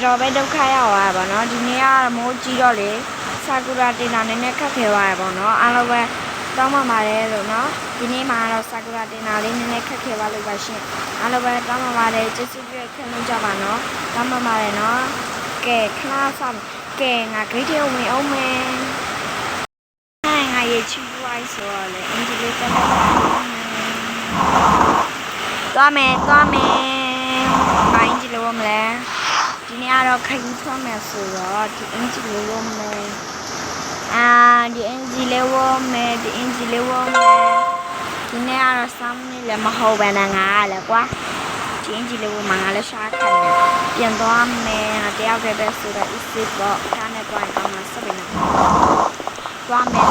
တော်ပဲဒုက္ခရောက်သွားပါတော့ဒီနေ့ကမိုးကြီးတော့လေဆာကူရာတင်တာနည်းနည်းခက်ခဲသွားရပါတော့အားလုံးပဲတောင်းပန်ပါတယ်လို့နော်ဒီနေ့မှာတော့ဆာကူရာတင်တာလေးနည်းနည်းခက်ခဲသွားလို့ပါရှင်အားလုံးပဲတောင်းပန်ပါတယ်ကျေးဇူးပြုခံလို့ကြပါနော်တောင်းပန်ပါတယ်နော်ကဲခဏဆောင်ကဲငါဂိတ်ထဲဝင်အောင်မယ်ငါရေချီးပွားဆိုတော့လေအင်ဂျီလေးတက်သွားမယ်ဘာအင်ဂျီလို့မလဲဒီနေ့ကတော့ခရီးထွက်မယ်ဆိုတော့ဒီအင်ဂျီလေးဝမယ်ဒီအင်ဂျီလေးဝမယ်ဒီနေ့ကတော့ซ้ำနေလည်းမဟုတ်ပဲနဲ့ငါကလည်းကွာဒီအင်ဂျီလေးဝမှာငါလည်းရှာခံတယ်ပြန်သွားမယ်တယောက်တည်းပဲဆိုတော့ easy ပေါ့ကားနဲ့သွားရင်ကောင်းမှာစပင်းနဲ့သွားမယ်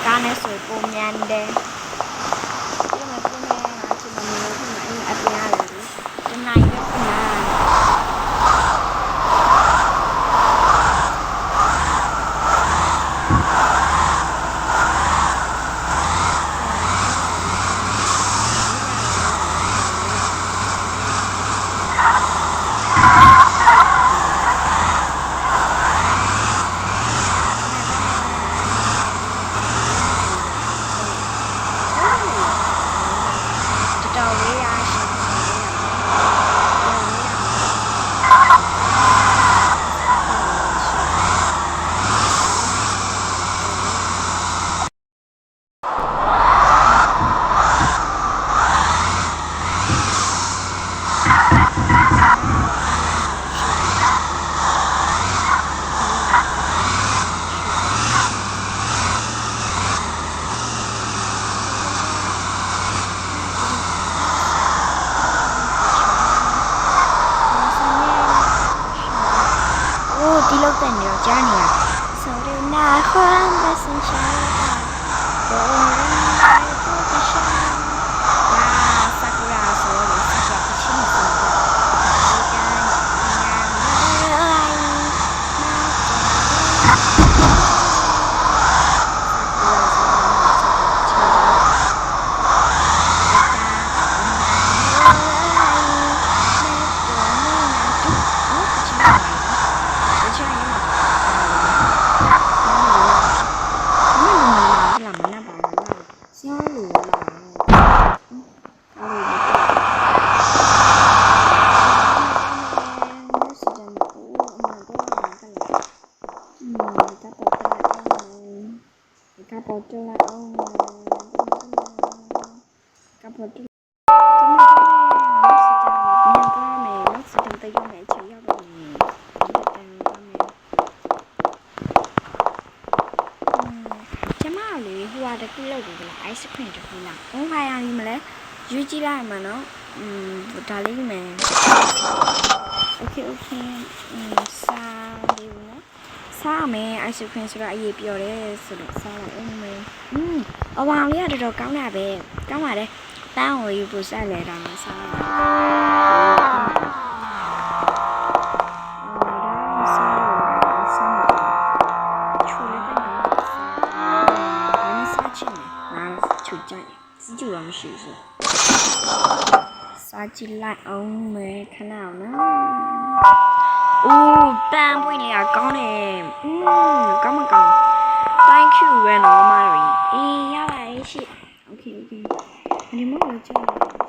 ကားနဲ့ဆိုပုံမြန်တယ်ဒီလောက်တဲ့နေတော့ကြားနေရဆိုရနာခွမ်းမစင်ချာဘောရန်ကိုတရှာယာဆာကူရာဆိုလို့ဆာကူရာချင်းဆိုတော့ဒီကညာတခုလောက်ကိုလား ice cream တခုလားဘုံဖိုင်ရည်မလဲယူကြည့်လိုက်မှာနော်ဒါလေးမယ် okay စားလေးနော်စားမယ် ice cream ဆိုတော့အရေးပြောတယ်ဆိုတော့စားလိုက်အောင်မယ်အဝေါင်လေးကတော်တော်ကောင်းတာပဲကောင်းပါတယ်တန်းကိုယူဖို့ဆက်လဲတာစားမရှိဘူးစားကြည့်လိုက်အောင်မယ်ခဏအောင်နော်ပန်းပွင့်လေးကကောင်းတယ်ကောင်းမကောင်း thank you ပဲနော်မတော်ကြီးရပါရဲ့ရှစ် okay ဒီမှာတော့ကြာ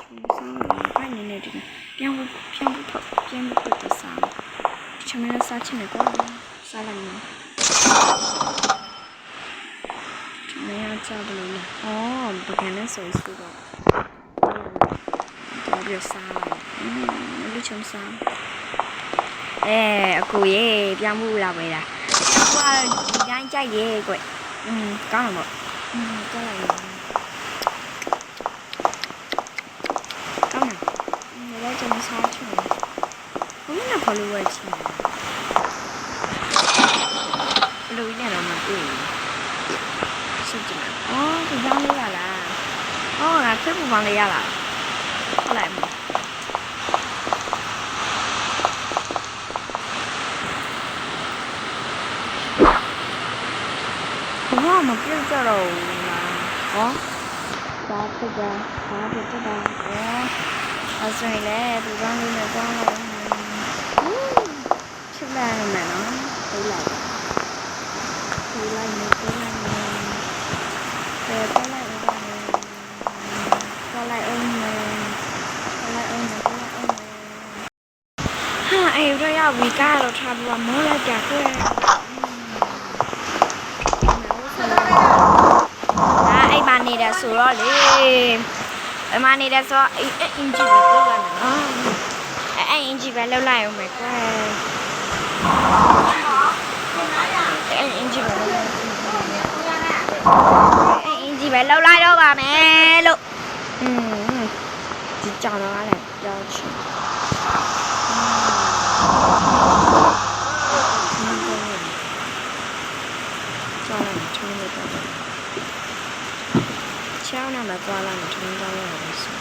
ချုံစားတယ်ဖိုင်နေနေတယ်ပြန်ဖို့စားချမင်းစားချင်တယ်ကွာစားလိုက်မယ်မရကြဘူးလားပကံနဲ့ဆိုတော့တော်ပြစားလူချုံစားအကူရေပြောင်းမှုလာပဲလားကွာဒီတိုင်းကြိုက်ရေကွကောင်းတော့ကောင်းလိုက်ကောင်းတယ်လည်းကျွန်တော်စားချင်ဘယ်နဲ့ဖလို့ဝဲချင်လူရင်းတော့မတွေ့ဘူးဒီကြောင်းလေးရလားငါခက်ပူပေါင်းလေးရလားဟုတ်လိုက်မယ်ဘာမှမပြောကြတော့ဘူးလားဒါဖြစ်တာ အဆွေလေဒီကောင်းလေးနဲ့ကောင်းလာချစ်လိုက်ရမယ်နော်ပြေးလိုက်နေပြေးလိုက်နေပြေးလိုက်အောင်မယ်ပြေးလိုက်အောင်ဟာအဲ့ရရဝီကတော့ထားပြီးမောလိုက်ကြကွယ်အဲ့မနေတဲ့ဆိုတော့လေအမနေတဲ့ဆိုအင်ဂျီပဲလောက်လာနော်အဲ့အင်ဂျီပဲလောက်လိုက်အောင်မယ်ကွယ်အဲ့အင်ဂျီပဲလောက်လိုက်အဲ့အင်ဂျီပဲလောက်လိုက်တော့ပါမယ်လို့ဒီကြောင်တော့လည်းပြောချင်ကြောင်လည်းထုံးလို့တော့ချောင်းနဲ့မသွားလာနဲ့ထုံးသွားရတယ်ဆို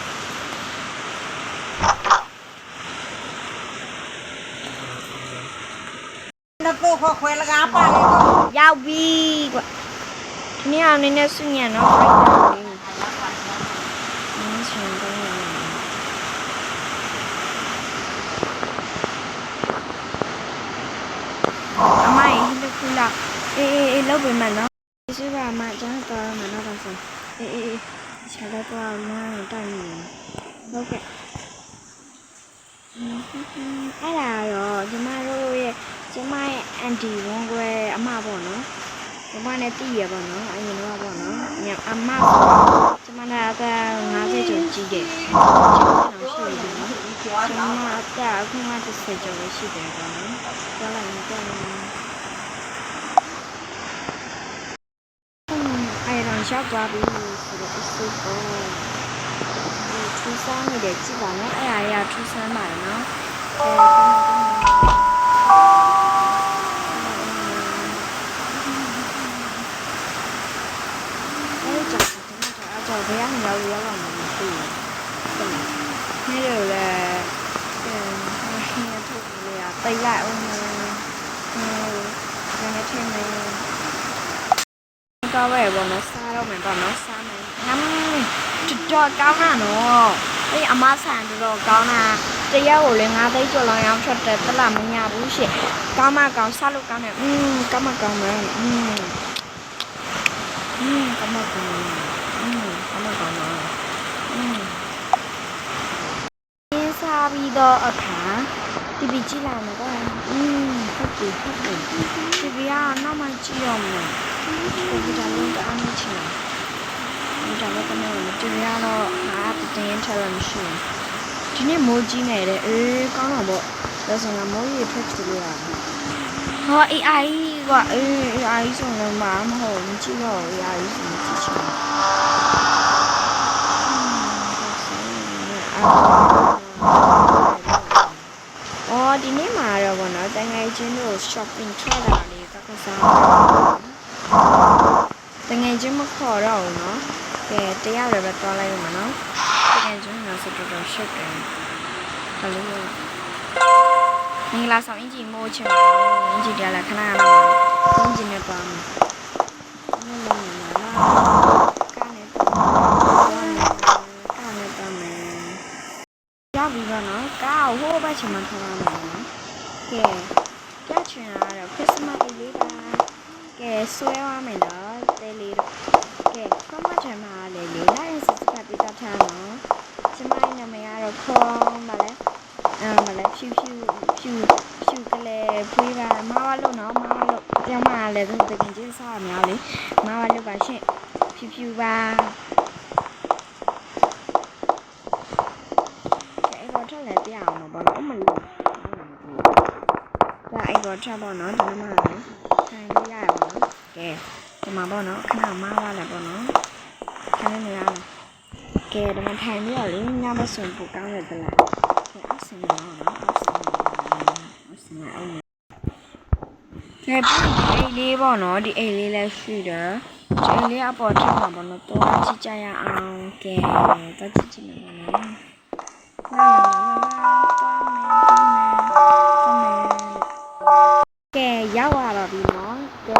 แล้วก็พอคุยแล้วก็ป้าเลย ရောက်ပြီကွဒီနေ့အောင်နေနဲ့စုညံတော့ဖိုက်တာလေးချင်တော့အမိုင်းဟိလခုလာအေးလောက်ပြင်မယ်နော်ဒီစုကအမကျန်တော့မှာတော့ပါဆိုအေးချာတော့တော့မတိုင်နေဟုတ်ကဲ့အဲ့ဒါတော့ကျမတို့ရဲ့ကျမရဲ့အန်တီဝန်ခွဲအမပေါ့နော်ကျမနဲ့တည်ရပါတော့အရင်တော့ပေါ့နော်အမကျမနဲ့အသက်50ကျော်ကြီးတယ်ရှိတယ်နော်ကျမအသက်အခုမှ30ကျော်ပဲရှိတယ်ပေါ့နော်ပြောလိုက်ရင်တော့အဲ့တော့ရောက်သွားပြီဆိုတော့အစ်ကိုထူးဆန်းနေတယ်ကြည့်ပါနော်အဲ့အရာထူးဆန်းပါတယ်နော်ဘယ်ကနေရောက်လာမှမသိဘူး။နေလို့လေထုတ်လေပိတ်လိုက်အောင်နည်းထင်းနေတော့ပဲဘောနော်စားတော့မယ်ပေါ့နော်စားမယ်။တော်ကောင်းတာနော်။အဲ့အမဆန်တော်ကောင်းတာတရက်ကိုလေ9သိန်းကျော်လောက်ရောင်းထွက်တယ်တလားမညာဘူးရှင့်။ကောင်းမကောင်းစားလို့ကောင်းတယ်ကောင်းမကောင်းမယ်ကောင်းမကောင်းအမကောင်းတော့ရင်းစားပြီးတော့အခါတီဗီကြည့်လာမယ်တော့ဟုတ်ပြီတီဗီကနောက်မှကြည့်ရမယ်ကိုဗီဒါလုံးတအားမချင်ဘူးဒါလည်းကနေတီဗီကတော့အားတင်းထရမရှိဒီနေ့မိုးကြီးနေတယ်ကောင်းတော့ပေါ့ဒါဆိုရင်မိုးရေထွက်ထူလို့ရတယ်ဟော AI ကAI ဆိုတော့မဟုတ်ဘူးကြည့်တော့ AI ဆိုကြည့်ချင်အော်ဒီနေ့မှာတော့ဗောနော်တငယ်ချင်းတို့ shopping ထွက်တာလေးကစားတငယ်ချင်းမခေါ်တော့ဘူးနော်ကဲတရားလည်းပဲတွားလိုက်ရမှာနော်တငယ်ချင်းကဆိုတော့ရှက်တယ်ဒါလေးမင်္ဂလာဆောင်အင်ဂျီမိုးချင်ပါအင်ဂျီတရားလည်းခဏရမှာအင်ဂျီနဲ့တွားမှာပြီးတော့နော်ကားကိုဟိုဘက်ချင်မှထားရမယ်နော်ကဲကြချင်ရတော့ခရစ်စမတ်လေးပါကဲဆွဲရမယ်နော်တဲလေးတော့ကဲခမချင်မှာလေလေးလိုက်စစ်စစ်ပြီးတော့ထားနော်ကျမရဲ့နာမည်ကတော့ခေါင်းပါလေမလဲဖြူကလေးဖွေးပါမဝလို့နော်မဝလို့ကျောင်းမလည်းသူတကယ်ကြီးစားရများလေမဝလို့ပါရှင့်ဖြူပါလည်းပြအောင်မပေါ့နော်မလို့ဒါအဲ့တော့ချက်ပေါ့နော်ဒီမှာလည်းထိုင်လို့ရရပါတော့ကဲဒီမှာပေါ့နော်ခဏမဝလာပေါ့နော်ထိုင်နေရအောင်ကဲဒီမှာထိုင်ပြီးတော့လေညမစွန်ပို့ကောင်းရသလားကဲအဆင်ရောနော်အဆင်အောင်ကဲဒီလေးပေါ့နော်ဒီအိတ်လေးလည်းရှိတယ်ဒီအိတ်လေးအပေါ်ထပ်မှာပေါ့နော်တော့ကြည့်ကြရအောင်ကဲတော့ကြည့်ကြည့်နေပါနော်ကဲရောက်လာပါပြီနော်ကဲ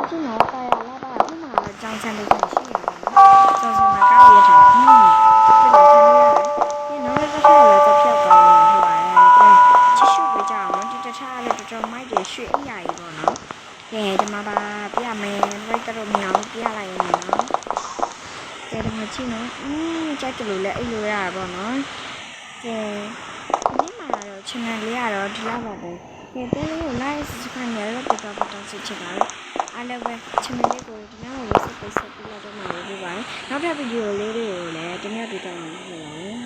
ဒီနော်တာရလာပါဒီမှာကြောင်ချန်လေးရှိရပါနော်ကြောင်ချန်မှာကောက်ရထားဒီလိုထားရတယ်ဒီနော် ပြမယ်ဘိုက်တော့မြောင်ပြလိုက်ရင်နော်ကဲဒီမှာချင်းနော်ကြိုက်တယ်လို့လည်းအဲ့လိုရတာပေါ့နော်ကဲဒီမှာတော့ channel လေးကတော့ဒီလောက်ပါပဲကဲတဲ့လေးကို like subscribe နဲ့တော့ပြတော့ချစ်ချပါလေအားလည်းပဲ channel လေးကိုဒီနောက်ကိုဆက်ပြီးလိုက်တော့မှာလို့ပြောပါတယ်နောက်ထပ်ဗီဒီယိုလေးတွေကိုလည်းတင်ပြပေးတော့မှာဖြစ်ပါ